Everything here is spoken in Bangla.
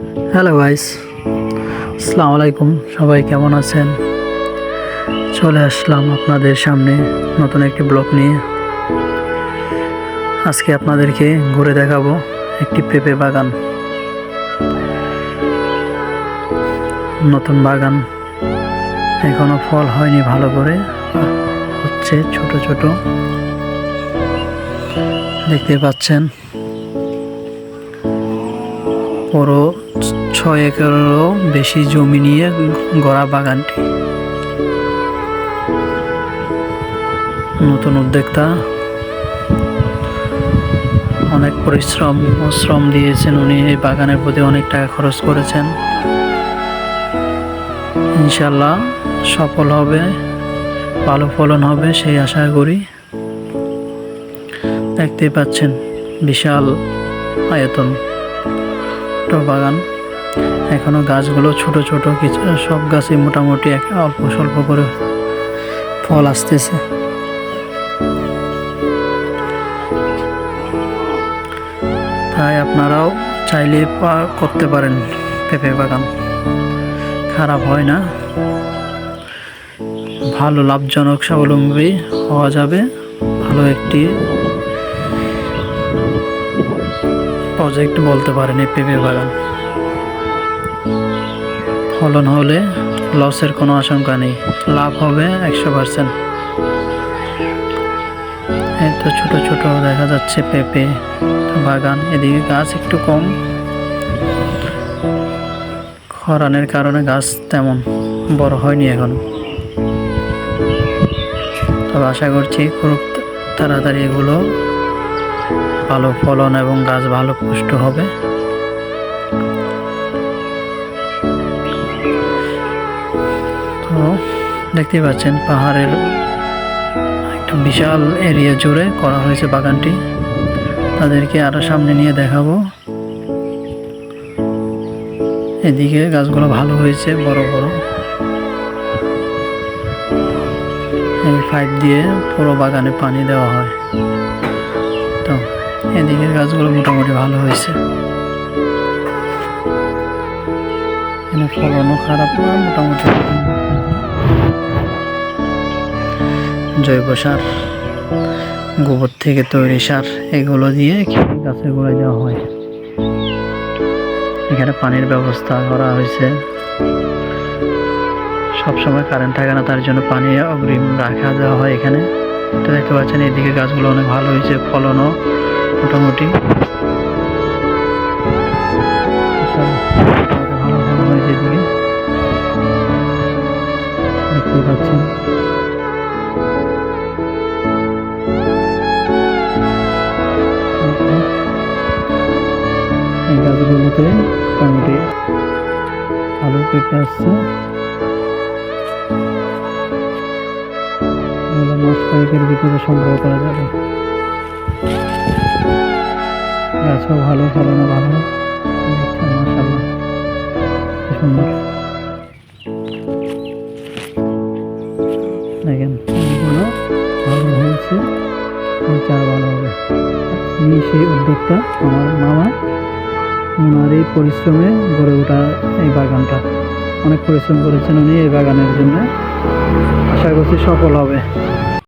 হ্যালো গাইস, আসসালামু আলাইকুম। সবাই কেমন আছেন? চলে আসলাম আপনাদের সামনে নতুন একটি ব্লগ নিয়ে। আজকে আপনাদেরকে ঘুরে দেখাবো একটি পেঁপে বাগান। নতুন বাগান, এখনো ফল হয়নি ভালো করে, হচ্ছে ছোট ছোট, দেখতে পাচ্ছেন। পুরো 6 একরেরও বেশি জমি নিয়ে গড়া বাগানটি। নতুন উদ্যোক্তা, অনেক পরিশ্রম ও শ্রম দিয়েছেন উনি। এই বাগানের প্রতি অনেক টাকা খরচ করেছেন। ইনশাল্লাহ সফল হবে, ভালো ফলন হবে সেই আশা করি। দেখতেই পাচ্ছেন বিশাল আয়তন বাগান। এখনো গাছগুলো ছোট ছোট, কিছু সব গাছে মোটামুটি অল্প স্বল্প করে ফল আসতেছে। তাই আপনারাও চাইলে করতে পারেন পেঁপে বাগান, খারাপ হয় না, ভালো লাভজনক স্বাবলম্বী হওয়া যাবে। ভালো একটি প্রজেক্ট বলতে পারেন এই পেঁপে বাগান। ফলন হলে লসের কোনো আশঙ্কা নেই, লাভ হবে 100%। এই তো ছোট ছোট দেখা যাচ্ছে পেঁপে বাগান। এদিকে গাছ একটু কম, খরানের কারণে গাছ তেমন বড় হয়নি এখন। তবে আশা করছি খুব তাড়াতাড়ি এগুলো ভালো ফলন এবং গাছ ভালো পুষ্ট হবে। তো দেখতেই পাচ্ছেন পাহাড়ের একটা বিশাল এরিয়া জুড়ে করা হয়েছে বাগানটি। তাদেরকে আরো সামনে নিয়ে দেখাবো। এদিকে গাছগুলো ভালো হয়েছে, বড় বড়। এই পাইপ দিয়ে পুরো বাগানে পানি দেওয়া হয়। তো এদিকে গাছগুলো মোটামুটি ভালো হয়েছে। এখানে ফলনও খারাপ না, মোটামুটি। জৈব সার, গোবর থেকে তৈরি সার, এগুলো দিয়ে গাছের গোড়ায় দেওয়া হয়। এখানে পানির ব্যবস্থা করা হয়েছে। সবসময় কারেন্ট থাকে না, তার জন্য পানি অগ্রিম রাখা দেওয়া হয় এখানে। তো দেখতে পাচ্ছেন এদিকে গাছগুলো অনেক ভালো হয়েছে, ফলনও মোটামুটি ভালো ফলন হয়েছে। এদিকে দেখতে পাচ্ছেন এই গাছগুলোতে মোটামুটি ভালো পেঁপে আসছে। এগুলো মাস কয়েকের ভিতরে সংগ্রহ করা যাবে। গাছও ভালো, ফলনও ভালো। দেখছেন মাশাআল্লাহ, কি সুন্দর। দেখেন এগুলো ভালো হয়েছে, চারা ভালো হবে। উনি সেই উদ্যোক্তা, আমার মামা। ওনার এই পরিশ্রমে গড়ে ওঠা এই বাগানটা। অনেক পরিশ্রম করেছেন উনি এই বাগানের জন্য। আশা করছি সফল হবে।